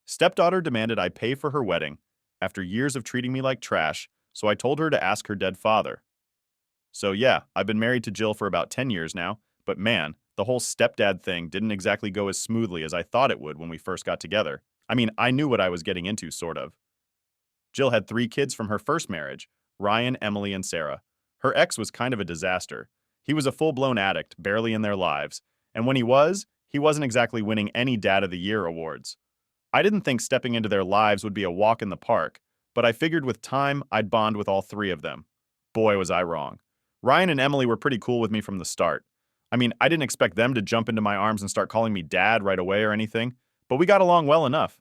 Stepdaughter demanded I pay for her wedding after years of treating me like trash, so I told her to ask her dead father. So yeah, I've been married to Jill for about 10 years now, but man, the whole stepdad thing didn't exactly go as smoothly as I thought it would when we first got together. I mean, I knew what I was getting into, sort of. Jill had 3 kids from her first marriage: Ryan, Emily, and Sarah. Her ex was kind of a disaster. He was a full-blown addict, barely in their lives, and when he wasn't exactly winning any Dad of the Year awards. I didn't think stepping into their lives would be a walk in the park, but I figured with time I'd bond with all 3 of them. Boy, was I wrong. Ryan and Emily were pretty cool with me from the start. I mean, I didn't expect them to jump into my arms and start calling me dad right away or anything, but we got along well enough.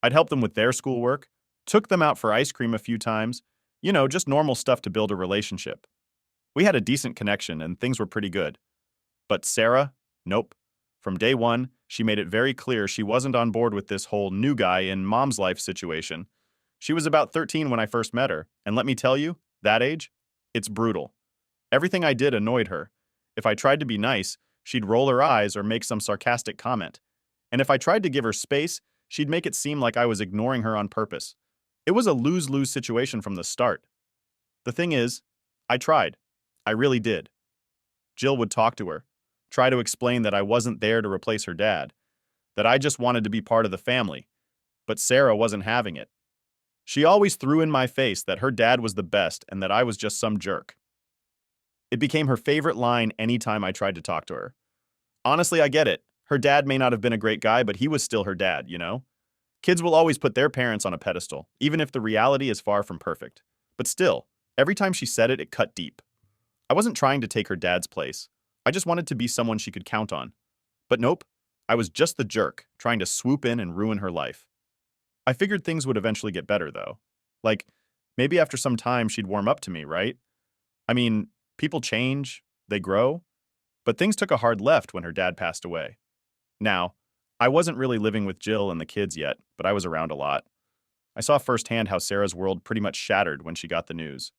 I'd help them with their schoolwork, took them out for ice cream a few times, just normal stuff to build a relationship. We had a decent connection and things were pretty good. But Sarah? Nope. From day one, she made it very clear she wasn't on board with this whole new guy in mom's life situation. She was about 13 when I first met her, and let me tell you, that age, it's brutal. Everything I did annoyed her. If I tried to be nice, she'd roll her eyes or make some sarcastic comment. And if I tried to give her space, she'd make it seem like I was ignoring her on purpose. It was a lose-lose situation from the start. The thing is, I tried. I really did. Jill would talk to her, try to explain that I wasn't there to replace her dad, that I just wanted to be part of the family. But Sarah wasn't having it. She always threw in my face that her dad was the best and that I was just some jerk. It became her favorite line anytime I tried to talk to her. Honestly, I get it. Her dad may not have been a great guy, but he was still her dad, you know? Kids will always put their parents on a pedestal, even if the reality is far from perfect. But still, every time she said it, it cut deep. I wasn't trying to take her dad's place. I just wanted to be someone she could count on. But nope, I was just the jerk, trying to swoop in and ruin her life. I figured things would eventually get better, though. Like, maybe after some time she'd warm up to me, right? I mean, people change, they grow, but things took a hard left when her dad passed away. Now, I wasn't really living with Jill and the kids yet, but I was around a lot. I saw firsthand how Sarah's world pretty much shattered when she got the news.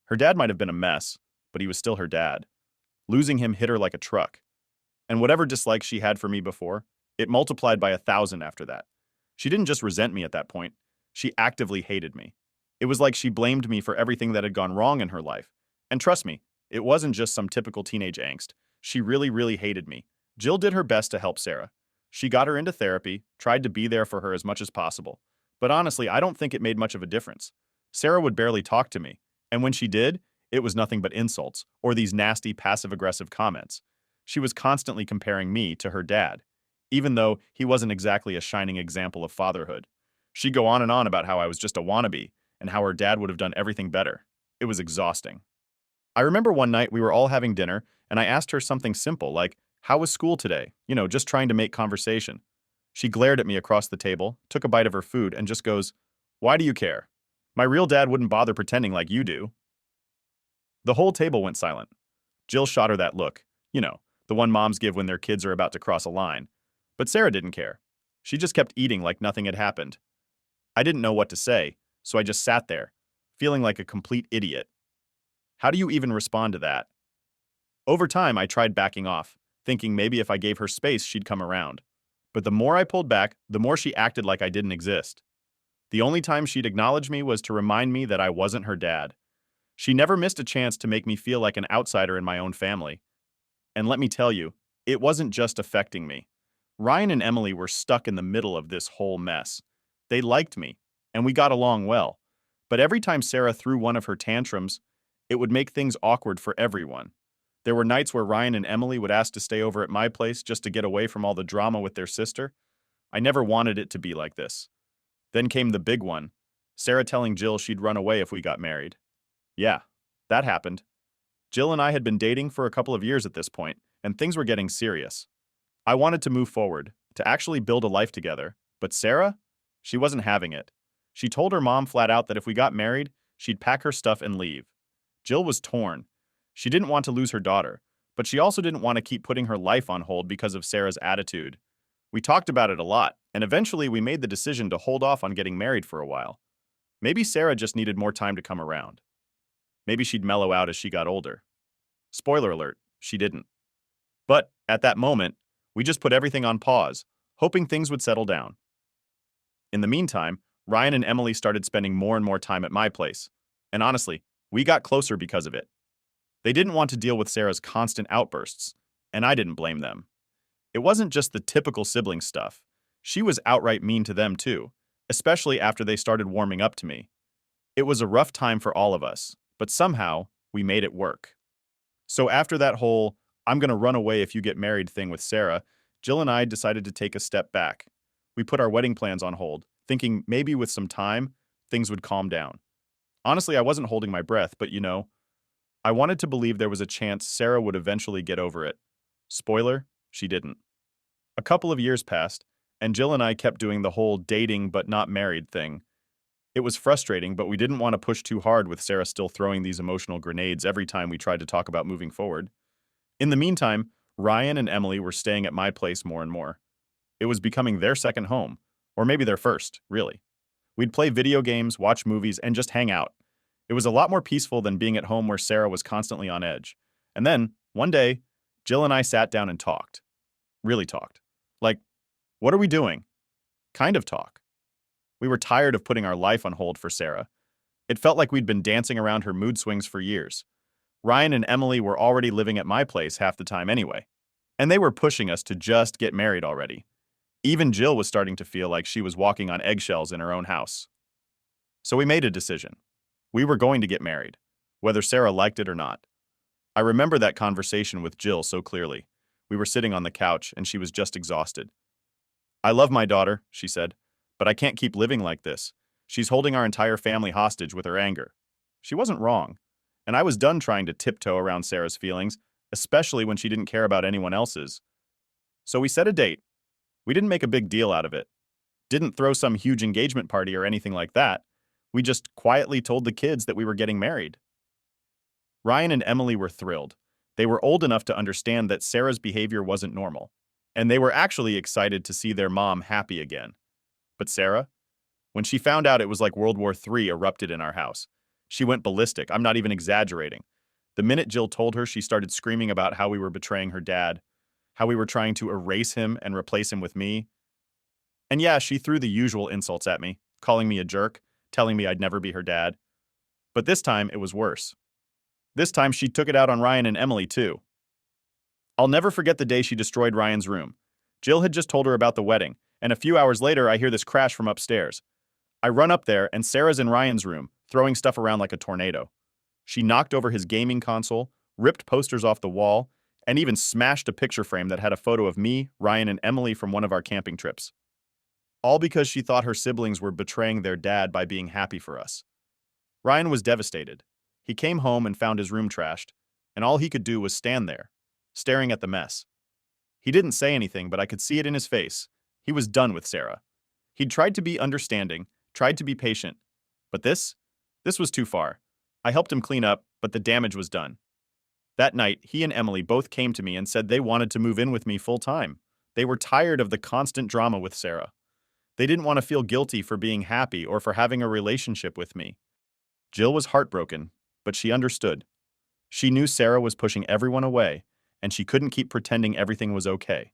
Her dad might have been a mess, but he was still her dad. Losing him hit her like a truck. And whatever dislike she had for me before, it multiplied by 1,000 after that. She didn't just resent me at that point, she actively hated me. It was like she blamed me for everything that had gone wrong in her life. And trust me, it wasn't just some typical teenage angst. She really, really hated me. Jill did her best to help Sarah. She got her into therapy, tried to be there for her as much as possible. But honestly, I don't think it made much of a difference. Sarah would barely talk to me, and when she did, it was nothing but insults or these nasty passive-aggressive comments. She was constantly comparing me to her dad, even though he wasn't exactly a shining example of fatherhood. She'd go on and on about how I was just a wannabe and how her dad would have done everything better. It was exhausting. I remember one night we were all having dinner, and I asked her something simple like, "How was school today?" Just trying to make conversation. She glared at me across the table, took a bite of her food, and just goes, "Why do you care? My real dad wouldn't bother pretending like you do." The whole table went silent. Jill shot her that look, the one moms give when their kids are about to cross a line. But Sarah didn't care. She just kept eating like nothing had happened. I didn't know what to say, so I just sat there, feeling like a complete idiot. How do you even respond to that? Over time, I tried backing off, thinking maybe if I gave her space, she'd come around. But the more I pulled back, the more she acted like I didn't exist. The only time she'd acknowledge me was to remind me that I wasn't her dad. She never missed a chance to make me feel like an outsider in my own family. And let me tell you, it wasn't just affecting me. Ryan and Emily were stuck in the middle of this whole mess. They liked me, and we got along well. But every time Sarah threw one of her tantrums, it would make things awkward for everyone. There were nights where Ryan and Emily would ask to stay over at my place just to get away from all the drama with their sister. I never wanted it to be like this. Then came the big one, Sarah telling Jill she'd run away if we got married. Yeah, that happened. Jill and I had been dating for a couple of years at this point, and things were getting serious. I wanted to move forward, to actually build a life together, but Sarah? She wasn't having it. She told her mom flat out that if we got married, she'd pack her stuff and leave. Jill was torn. She didn't want to lose her daughter, but she also didn't want to keep putting her life on hold because of Sarah's attitude. We talked about it a lot, and eventually we made the decision to hold off on getting married for a while. Maybe Sarah just needed more time to come around. Maybe she'd mellow out as she got older. Spoiler alert, she didn't. But at that moment, we just put everything on pause, hoping things would settle down. In the meantime, Ryan and Emily started spending more and more time at my place. And honestly, we got closer because of it. They didn't want to deal with Sarah's constant outbursts, and I didn't blame them. It wasn't just the typical sibling stuff. She was outright mean to them too, especially after they started warming up to me. It was a rough time for all of us, but somehow we made it work. So after that whole "I'm gonna run away if you get married" thing with Sarah, Jill and I decided to take a step back. We put our wedding plans on hold, thinking maybe with some time, things would calm down. Honestly, I wasn't holding my breath, but I wanted to believe there was a chance Sarah would eventually get over it. Spoiler, she didn't. A couple of years passed, and Jill and I kept doing the whole dating but not married thing. It was frustrating, but we didn't want to push too hard with Sarah still throwing these emotional grenades every time we tried to talk about moving forward. In the meantime, Ryan and Emily were staying at my place more and more. It was becoming their second home, or maybe their first, really. We'd play video games, watch movies, and just hang out. It was a lot more peaceful than being at home where Sarah was constantly on edge. And then, one day, Jill and I sat down and talked. Really talked. Like, what are we doing? Kind of talk. We were tired of putting our life on hold for Sarah. It felt like we'd been dancing around her mood swings for years. Ryan and Emily were already living at my place half the time anyway, and they were pushing us to just get married already. Even Jill was starting to feel like she was walking on eggshells in her own house. So we made a decision. We were going to get married, whether Sarah liked it or not. I remember that conversation with Jill so clearly. We were sitting on the couch, and she was just exhausted. "I love my daughter," she said, "but I can't keep living like this. She's holding our entire family hostage with her anger." She wasn't wrong, and I was done trying to tiptoe around Sarah's feelings, especially when she didn't care about anyone else's. So we set a date. We didn't make a big deal out of it. Didn't throw some huge engagement party or anything like that. We just quietly told the kids that we were getting married. Ryan and Emily were thrilled. They were old enough to understand that Sarah's behavior wasn't normal, and they were actually excited to see their mom happy again. But Sarah? When she found out, it was like World War III erupted in our house. She went ballistic. I'm not even exaggerating. The minute Jill told her, she started screaming about how we were betraying her dad, how we were trying to erase him and replace him with me. And yeah, she threw the usual insults at me, calling me a jerk, telling me I'd never be her dad. But this time, it was worse. This time, she took it out on Ryan and Emily, too. I'll never forget the day she destroyed Ryan's room. Jill had just told her about the wedding, and a few hours later, I hear this crash from upstairs. I run up there, and Sarah's in Ryan's room, throwing stuff around like a tornado. She knocked over his gaming console, ripped posters off the wall, and even smashed a picture frame that had a photo of me, Ryan, and Emily from one of our camping trips. All because she thought her siblings were betraying their dad by being happy for us. Ryan was devastated. He came home and found his room trashed, and all he could do was stand there, staring at the mess. He didn't say anything, but I could see it in his face. He was done with Sarah. He'd tried to be understanding, tried to be patient, but this was too far. I helped him clean up, but the damage was done. That night, he and Emily both came to me and said they wanted to move in with me full time. They were tired of the constant drama with Sarah. They didn't want to feel guilty for being happy or for having a relationship with me. Jill was heartbroken, but she understood. She knew Sarah was pushing everyone away, and she couldn't keep pretending everything was okay.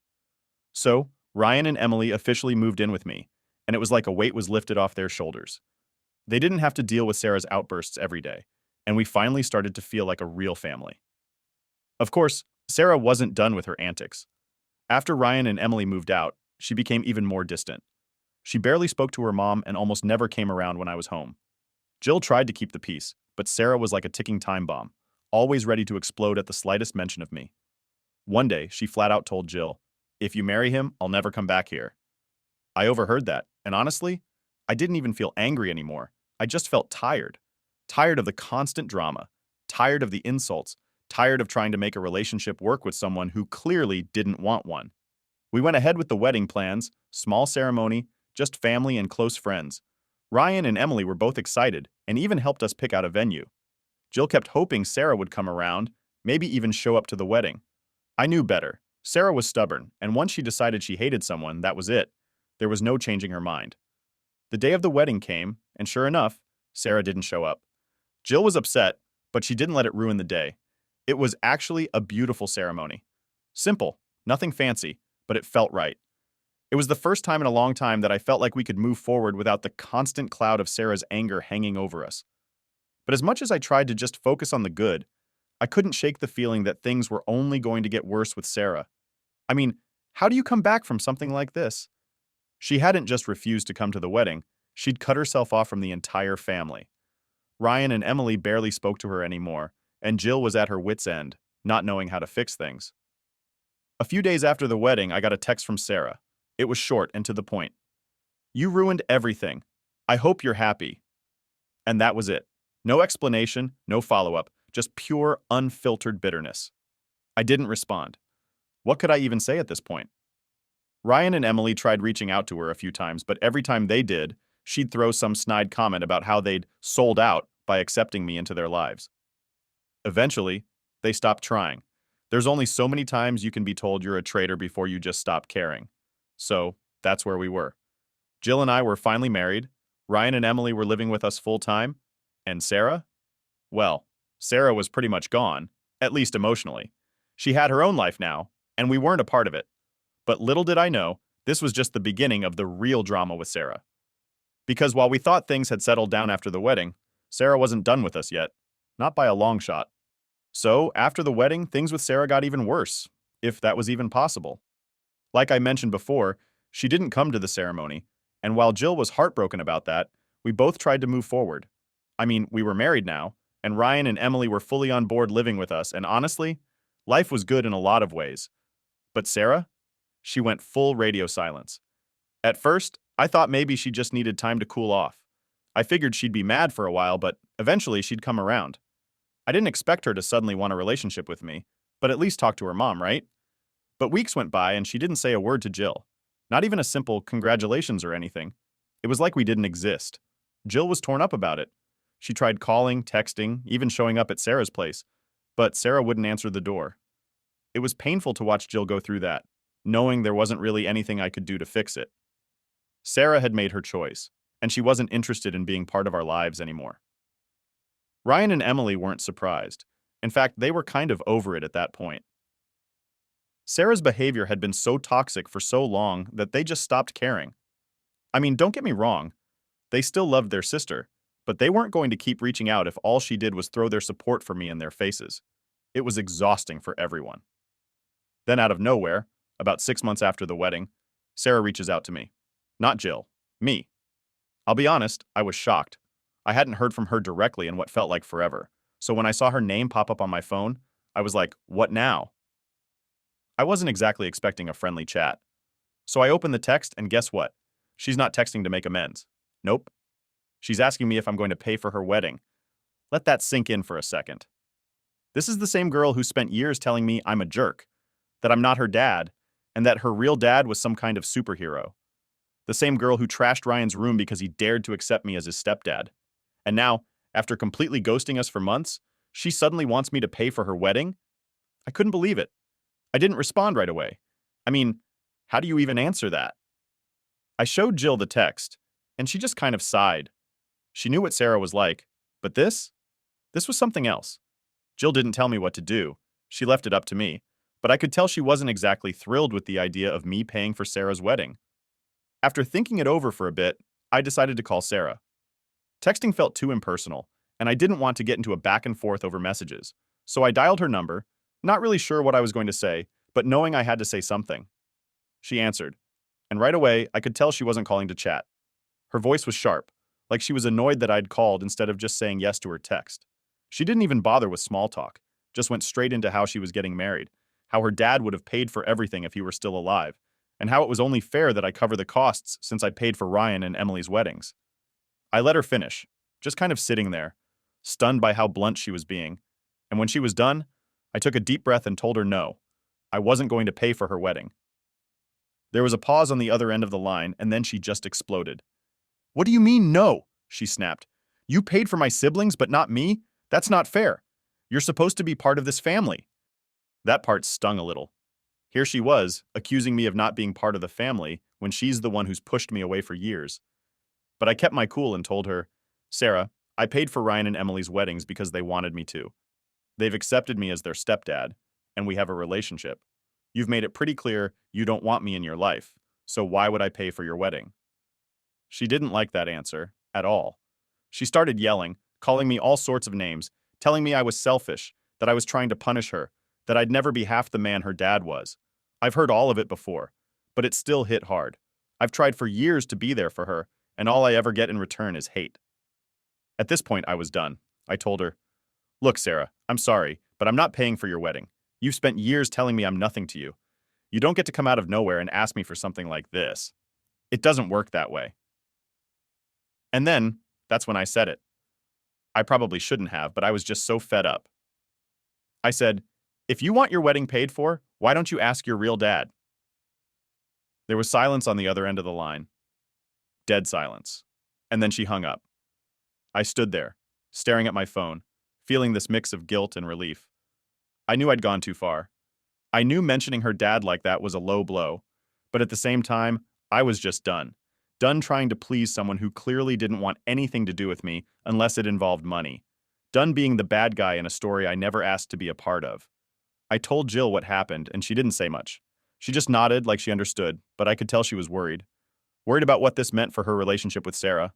So, Ryan and Emily officially moved in with me, and it was like a weight was lifted off their shoulders. They didn't have to deal with Sarah's outbursts every day, and we finally started to feel like a real family. Of course, Sarah wasn't done with her antics. After Ryan and Emily moved out, she became even more distant. She barely spoke to her mom and almost never came around when I was home. Jill tried to keep the peace, but Sarah was like a ticking time bomb, always ready to explode at the slightest mention of me. One day, she flat out told Jill, "If you marry him, I'll never come back here." I overheard that, and honestly, I didn't even feel angry anymore. I just felt tired. Tired of the constant drama, tired of the insults, tired of trying to make a relationship work with someone who clearly didn't want one. We went ahead with the wedding plans, small ceremony, just family and close friends. Ryan and Emily were both excited and even helped us pick out a venue. Jill kept hoping Sarah would come around, maybe even show up to the wedding. I knew better. Sarah was stubborn, and once she decided she hated someone, that was it. There was no changing her mind. The day of the wedding came, and sure enough, Sarah didn't show up. Jill was upset, but she didn't let it ruin the day. It was actually a beautiful ceremony. Simple, nothing fancy, but it felt right. It was the first time in a long time that I felt like we could move forward without the constant cloud of Sarah's anger hanging over us. But as much as I tried to just focus on the good, I couldn't shake the feeling that things were only going to get worse with Sarah. I mean, how do you come back from something like this? She hadn't just refused to come to the wedding, she'd cut herself off from the entire family. Ryan and Emily barely spoke to her anymore, and Jill was at her wit's end, not knowing how to fix things. A few days after the wedding, I got a text from Sarah. It was short and to the point. "You ruined everything. I hope you're happy." And that was it. No explanation, no follow-up, just pure, unfiltered bitterness. I didn't respond. What could I even say at this point? Ryan and Emily tried reaching out to her a few times, but every time they did, she'd throw some snide comment about how they'd sold out by accepting me into their lives. Eventually, they stopped trying. There's only so many times you can be told you're a traitor before you just stop caring. So, that's where we were. Jill and I were finally married, Ryan and Emily were living with us full-time, and Sarah? Well, Sarah was pretty much gone, at least emotionally. She had her own life now, and we weren't a part of it. But little did I know, this was just the beginning of the real drama with Sarah. Because while we thought things had settled down after the wedding, Sarah wasn't done with us yet. Not by a long shot. So, after the wedding, things with Sarah got even worse, if that was even possible. Like I mentioned before, she didn't come to the ceremony, and while Jill was heartbroken about that, we both tried to move forward. I mean, we were married now, and Ryan and Emily were fully on board living with us, and honestly, life was good in a lot of ways. But Sarah? She went full radio silence. At first, I thought maybe she just needed time to cool off. I figured she'd be mad for a while, but eventually she'd come around. I didn't expect her to suddenly want a relationship with me, but at least talk to her mom, right? But weeks went by and she didn't say a word to Jill. Not even a simple congratulations or anything. It was like we didn't exist. Jill was torn up about it. She tried calling, texting, even showing up at Sarah's place, but Sarah wouldn't answer the door. It was painful to watch Jill go through that, knowing there wasn't really anything I could do to fix it. Sarah had made her choice, and she wasn't interested in being part of our lives anymore. Ryan and Emily weren't surprised. In fact, they were kind of over it at that point. Sarah's behavior had been so toxic for so long that they just stopped caring. I mean, don't get me wrong, they still loved their sister, but they weren't going to keep reaching out if all she did was throw their support for me in their faces. It was exhausting for everyone. Then out of nowhere, about 6 months after the wedding, Sarah reaches out to me. Not Jill, me. I'll be honest, I was shocked. I hadn't heard from her directly in what felt like forever, so when I saw her name pop up on my phone, I was like, what now? I wasn't exactly expecting a friendly chat. So I opened the text and guess what? She's not texting to make amends. Nope. She's asking me if I'm going to pay for her wedding. Let that sink in for a second. This is the same girl who spent years telling me I'm a jerk, that I'm not her dad, and that her real dad was some kind of superhero. The same girl who trashed Ryan's room because he dared to accept me as his stepdad. And now, after completely ghosting us for months, she suddenly wants me to pay for her wedding? I couldn't believe it. I didn't respond right away. I mean, how do you even answer that? I showed Jill the text, and she just kind of sighed. She knew what Sarah was like, but this was something else. Jill didn't tell me what to do. She left it up to me, but I could tell she wasn't exactly thrilled with the idea of me paying for Sarah's wedding. After thinking it over for a bit, I decided to call Sarah. Texting felt too impersonal, and I didn't want to get into a back and forth over messages, so I dialed her number, not really sure what I was going to say, but knowing I had to say something. She answered, and right away, I could tell she wasn't calling to chat. Her voice was sharp, like she was annoyed that I'd called instead of just saying yes to her text. She didn't even bother with small talk, just went straight into how she was getting married, how her dad would have paid for everything if he were still alive, and how it was only fair that I cover the costs since I'd paid for Ryan and Emily's weddings. I let her finish, just kind of sitting there, stunned by how blunt she was being, and when she was done, I took a deep breath and told her no. I wasn't going to pay for her wedding. There was a pause on the other end of the line, and then she just exploded. "What do you mean, no?" she snapped. "You paid for my siblings, but not me? That's not fair. You're supposed to be part of this family." That part stung a little. Here she was, accusing me of not being part of the family when she's the one who's pushed me away for years. But I kept my cool and told her, "Sarah, I paid for Ryan and Emily's weddings because they wanted me to. They've accepted me as their stepdad, and we have a relationship. You've made it pretty clear you don't want me in your life, So why would I pay for your wedding? She didn't like that answer at all. She started yelling, calling me all sorts of names, telling me I was selfish, that I was trying to punish her, that I'd never be half the man her dad was. I've heard all of it before, but it still hit hard. I've tried for years to be there for her, and all I ever get in return is hate. At this point, I was done. I told her, "Look, Sarah, I'm sorry, but I'm not paying for your wedding. You've spent years telling me I'm nothing to you. You don't get to come out of nowhere and ask me for something like this. It doesn't work that way." And then, that's when I said it. I probably shouldn't have, but I was just so fed up. I said, "If you want your wedding paid for, why don't you ask your real dad?" There was silence on the other end of the line. Dead silence. And then she hung up. I stood there, staring at my phone, feeling this mix of guilt and relief. I knew I'd gone too far. I knew mentioning her dad like that was a low blow, but at the same time, I was just done. Done trying to please someone who clearly didn't want anything to do with me unless it involved money. Done being the bad guy in a story I never asked to be a part of. I told Jill what happened, and she didn't say much. She just nodded like she understood, but I could tell she was worried. Worried about what this meant for her relationship with Sarah.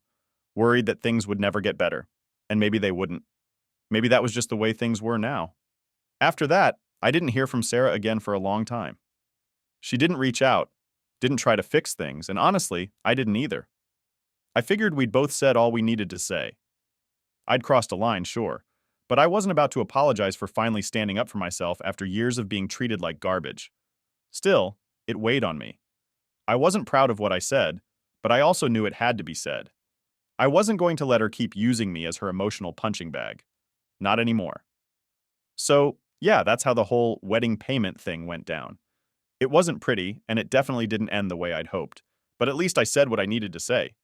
Worried that things would never get better. And maybe they wouldn't. Maybe that was just the way things were now. After that, I didn't hear from Sarah again for a long time. She didn't reach out, didn't try to fix things, and honestly, I didn't either. I figured we'd both said all we needed to say. I'd crossed a line, sure, but I wasn't about to apologize for finally standing up for myself after years of being treated like garbage. Still, it weighed on me. I wasn't proud of what I said, but I also knew it had to be said. I wasn't going to let her keep using me as her emotional punching bag. Not anymore. So, yeah, that's how the whole wedding payment thing went down. It wasn't pretty, and it definitely didn't end the way I'd hoped, but at least I said what I needed to say.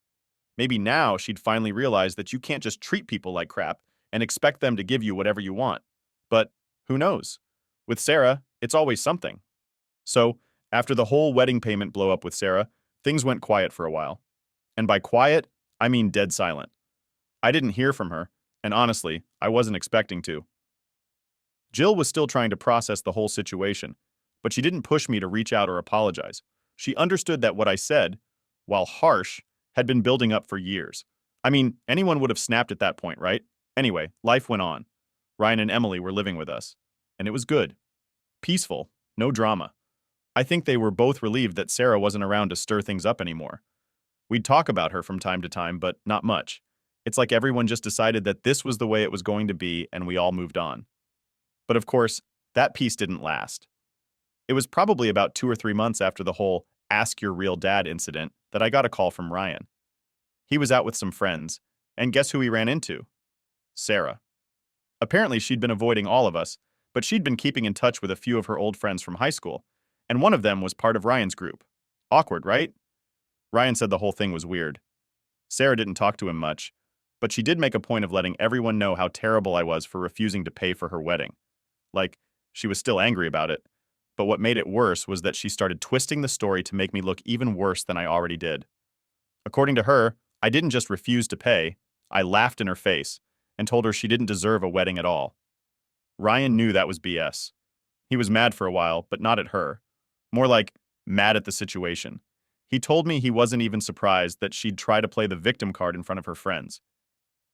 Maybe now she'd finally realize that you can't just treat people like crap and expect them to give you whatever you want. But who knows? With Sarah, it's always something. So, after the whole wedding payment blow up with Sarah, things went quiet for a while. And by quiet, I mean dead silent. I didn't hear from her, and honestly, I wasn't expecting to. Jill was still trying to process the whole situation, but she didn't push me to reach out or apologize. She understood that what I said, while harsh, had been building up for years. I mean, anyone would have snapped at that point, right? Anyway, life went on. Ryan and Emily were living with us, and it was good. Peaceful, no drama. I think they were both relieved that Sarah wasn't around to stir things up anymore. We'd talk about her from time to time, but not much. It's like everyone just decided that this was the way it was going to be, and we all moved on. But of course, that peace didn't last. It was probably about 2 or 3 months after the whole "ask your real dad" incident that I got a call from Ryan. He was out with some friends, and guess who he ran into? Sarah. Apparently, she'd been avoiding all of us, but she'd been keeping in touch with a few of her old friends from high school, and one of them was part of Ryan's group. Awkward, right? Ryan said the whole thing was weird. Sarah didn't talk to him much, but she did make a point of letting everyone know how terrible I was for refusing to pay for her wedding. Like, she was still angry about it, but what made it worse was that she started twisting the story to make me look even worse than I already did. According to her, I didn't just refuse to pay, I laughed in her face and told her she didn't deserve a wedding at all. Ryan knew that was BS. He was mad for a while, but not at her. More like mad at the situation. He told me he wasn't even surprised that she'd try to play the victim card in front of her friends.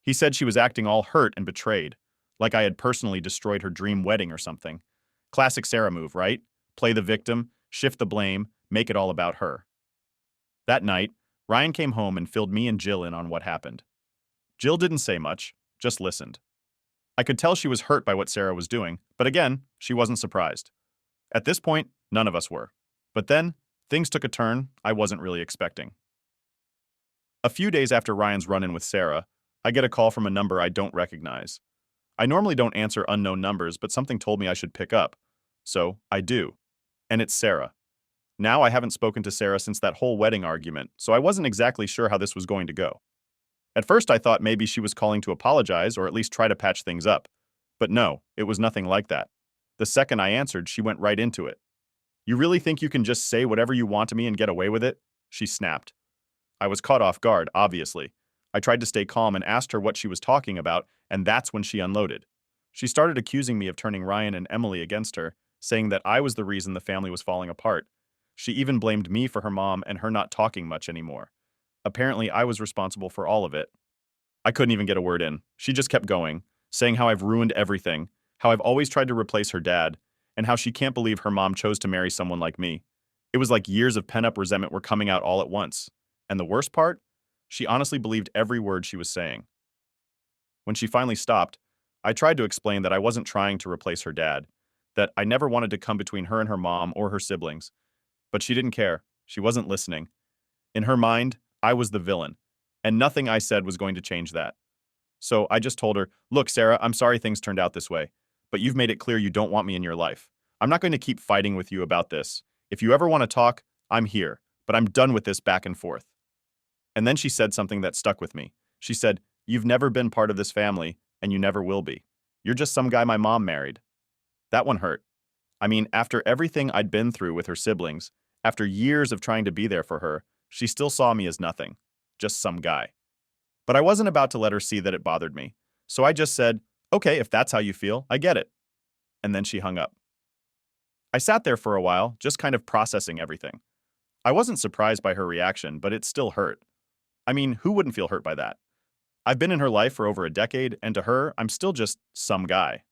He said she was acting all hurt and betrayed, like I had personally destroyed her dream wedding or something. Classic Sarah move, right? Play the victim, shift the blame, make it all about her. That night, Ryan came home and filled me and Jill in on what happened. Jill didn't say much, just listened. I could tell she was hurt by what Sarah was doing, but again, she wasn't surprised. At this point, none of us were. But then, things took a turn I wasn't really expecting. A few days after Ryan's run-in with Sarah, I get a call from a number I don't recognize. I normally don't answer unknown numbers, but something told me I should pick up. So, I do. And it's Sarah. Now I haven't spoken to Sarah since that whole wedding argument, so I wasn't exactly sure how this was going to go. At first I thought maybe she was calling to apologize or at least try to patch things up. But no, it was nothing like that. The second I answered, she went right into it. "You really think you can just say whatever you want to me and get away with it?" She snapped. I was caught off guard, obviously. I tried to stay calm and asked her what she was talking about, and that's when she unloaded. She started accusing me of turning Ryan and Emily against her, saying that I was the reason the family was falling apart. She even blamed me for her mom and her not talking much anymore. Apparently, I was responsible for all of it. I couldn't even get a word in. She just kept going, saying how I've ruined everything, how I've always tried to replace her dad, and how she can't believe her mom chose to marry someone like me. It was like years of pent-up resentment were coming out all at once. And the worst part? She honestly believed every word she was saying. When she finally stopped, I tried to explain that I wasn't trying to replace her dad, that I never wanted to come between her and her mom or her siblings. But she didn't care. She wasn't listening. In her mind, I was the villain, and nothing I said was going to change that. So I just told her, "Look, Sarah, I'm sorry things turned out this way, but you've made it clear you don't want me in your life. I'm not going to keep fighting with you about this. If you ever want to talk, I'm here, but I'm done with this back and forth." And then she said something that stuck with me. She said, "You've never been part of this family, and you never will be. You're just some guy my mom married." That one hurt. I mean, after everything I'd been through with her siblings, after years of trying to be there for her, she still saw me as nothing, just some guy. But I wasn't about to let her see that it bothered me. So I just said, "Okay, if that's how you feel, I get it." And then she hung up. I sat there for a while, just kind of processing everything. I wasn't surprised by her reaction, but it still hurt. I mean, who wouldn't feel hurt by that? I've been in her life for over a decade, and to her, I'm still just some guy.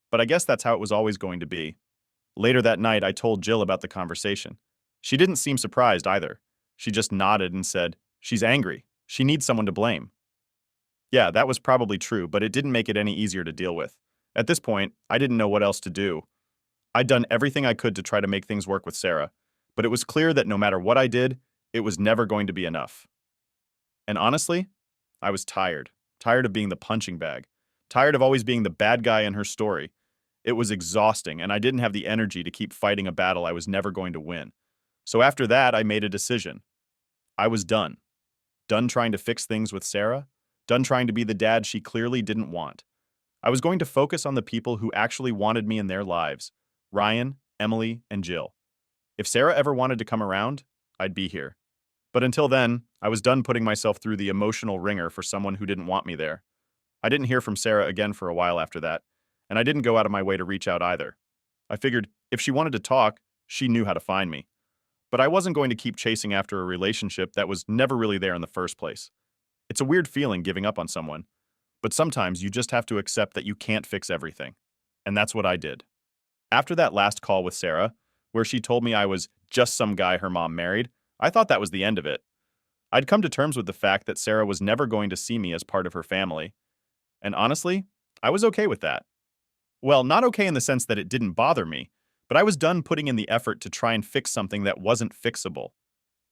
But I guess that's how it was always going to be. Later that night, I told Jill about the conversation. She didn't seem surprised either. She just nodded and said, "She's angry. She needs someone to blame." Yeah, that was probably true, but it didn't make it any easier to deal with. At this point, I didn't know what else to do. I'd done everything I could to try to make things work with Sarah, but it was clear that no matter what I did, it was never going to be enough. And honestly, I was tired. Tired of being the punching bag. Tired of always being the bad guy in her story. It was exhausting, and I didn't have the energy to keep fighting a battle I was never going to win. So after that, I made a decision. I was done. Done trying to fix things with Sarah. Done trying to be the dad she clearly didn't want. I was going to focus on the people who actually wanted me in their lives. Ryan, Emily, and Jill. If Sarah ever wanted to come around, I'd be here. But until then, I was done putting myself through the emotional ringer for someone who didn't want me there. I didn't hear from Sarah again for a while after that, and I didn't go out of my way to reach out either. I figured if she wanted to talk, she knew how to find me. But I wasn't going to keep chasing after a relationship that was never really there in the first place. It's a weird feeling giving up on someone, but sometimes you just have to accept that you can't fix everything. And that's what I did. After that last call with Sarah, where she told me I was just some guy her mom married, I thought that was the end of it. I'd come to terms with the fact that Sarah was never going to see me as part of her family. And honestly, I was okay with that. Well, not okay in the sense that it didn't bother me, but I was done putting in the effort to try and fix something that wasn't fixable.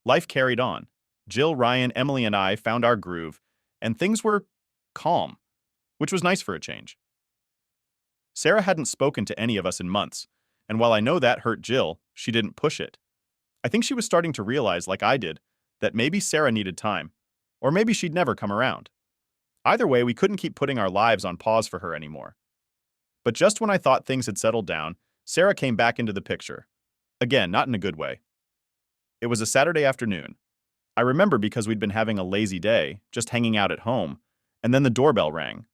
Life carried on. Jill, Ryan, Emily, and I found our groove, and things were calm, which was nice for a change. Sarah hadn't spoken to any of us in months, and while I know that hurt Jill, she didn't push it. I think she was starting to realize, like I did, that maybe Sarah needed time, or maybe she'd never come around. Either way, we couldn't keep putting our lives on pause for her anymore. But just when I thought things had settled down, Sarah came back into the picture. Again, not in a good way. It was a Saturday afternoon. I remember because we'd been having a lazy day, just hanging out at home, and then the doorbell rang.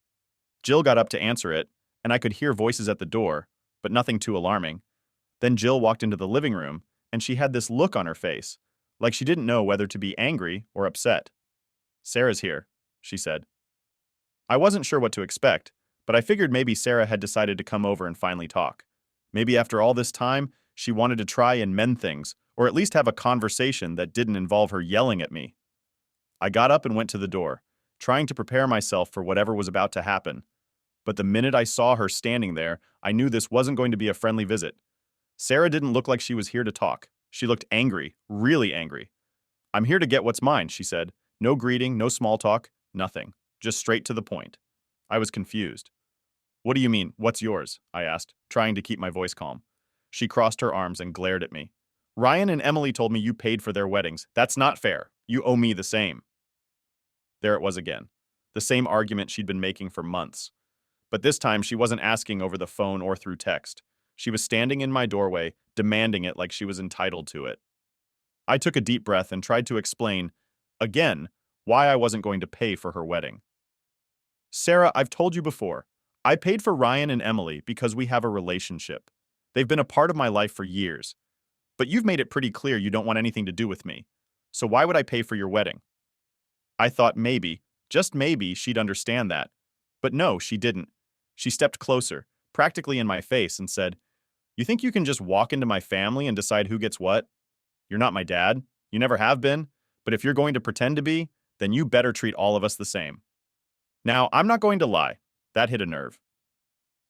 Jill got up to answer it, and I could hear voices at the door, but nothing too alarming. Then Jill walked into the living room, and she had this look on her face, like she didn't know whether to be angry or upset. "Sarah's here," she said. I wasn't sure what to expect, but I figured maybe Sarah had decided to come over and finally talk. Maybe after all this time, she wanted to try and mend things, or at least have a conversation that didn't involve her yelling at me. I got up and went to the door, trying to prepare myself for whatever was about to happen. But the minute I saw her standing there, I knew this wasn't going to be a friendly visit. Sarah didn't look like she was here to talk. She looked angry, really angry. "I'm here to get what's mine," she said. No greeting, no small talk, nothing. Just straight to the point. I was confused. "What do you mean, what's yours?" I asked, trying to keep my voice calm. She crossed her arms and glared at me. "Ryan and Emily told me you paid for their weddings. That's not fair. You owe me the same." There it was again. The same argument she'd been making for months. But this time she wasn't asking over the phone or through text. She was standing in my doorway, demanding it like she was entitled to it. I took a deep breath and tried to explain, again, why I wasn't going to pay for her wedding. "Sarah, I've told you before. I paid for Ryan and Emily because we have a relationship. They've been a part of my life for years. But you've made it pretty clear you don't want anything to do with me. So why would I pay for your wedding? I thought maybe, just maybe, she'd understand that. But no, she didn't. She stepped closer, practically in my face, and said, "You think you can just walk into my family and decide who gets what? You're not my dad. You never have been. But if you're going to pretend to be, then you better treat all of us the same." Now, I'm not going to lie. That hit a nerve.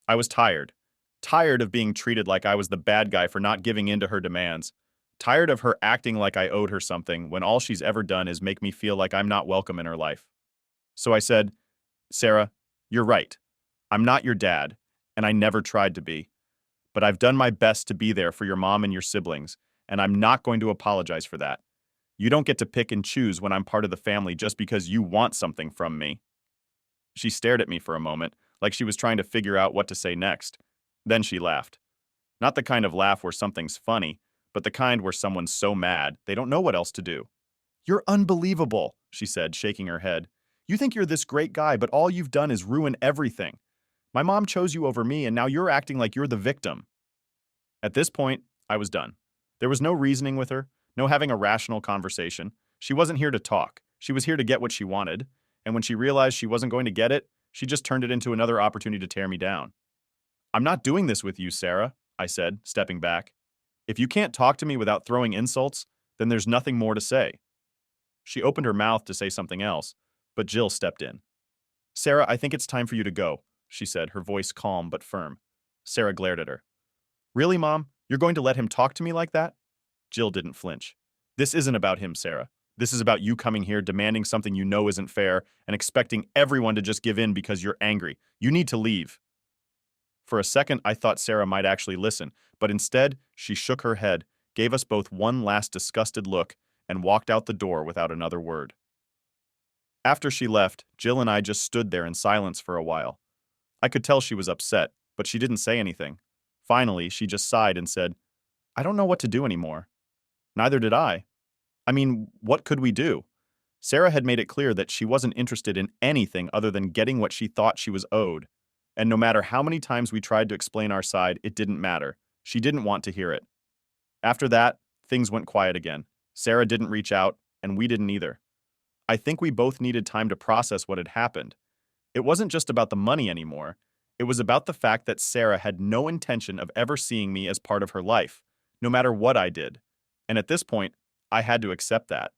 I was tired. Tired of being treated like I was the bad guy for not giving in to her demands. Tired of her acting like I owed her something when all she's ever done is make me feel like I'm not welcome in her life. So I said, "Sarah, you're right. I'm not your dad, and I never tried to be. But I've done my best to be there for your mom and your siblings, and I'm not going to apologize for that. You don't get to pick and choose when I'm part of the family just because you want something from me." She stared at me for a moment, like she was trying to figure out what to say next. Then she laughed. Not the kind of laugh where something's funny, but the kind where someone's so mad they don't know what else to do. "You're unbelievable," she said, shaking her head. "You think you're this great guy, but all you've done is ruin everything. My mom chose you over me, and now you're acting like you're the victim." At this point, I was done. There was no reasoning with her, no having a rational conversation. She wasn't here to talk. She was here to get what she wanted, and when she realized she wasn't going to get it, she just turned it into another opportunity to tear me down. "I'm not doing this with you, Sarah," I said, stepping back. "If you can't talk to me without throwing insults, then there's nothing more to say." She opened her mouth to say something else, but Jill stepped in. "Sarah, I think it's time for you to go," she said, her voice calm but firm. Sarah glared at her. "Really, Mom? You're going to let him talk to me like that?" Jill didn't flinch. "This isn't about him, Sarah. This is about you coming here demanding something you know isn't fair and expecting everyone to just give in because you're angry. You need to leave." For a second, I thought Sarah might actually listen, but instead, she shook her head, gave us both one last disgusted look, and walked out the door without another word. After she left, Jill and I just stood there in silence for a while. I could tell she was upset, but she didn't say anything. Finally, she just sighed and said, "I don't know what to do anymore." Neither did I. I mean, what could we do? Sarah had made it clear that she wasn't interested in anything other than getting what she thought she was owed. And no matter how many times we tried to explain our side, it didn't matter. She didn't want to hear it. After that, things went quiet again. Sarah didn't reach out, and we didn't either. I think we both needed time to process what had happened. It wasn't just about the money anymore. It was about the fact that Sarah had no intention of ever seeing me as part of her life, no matter what I did. And at this point, I had to accept that.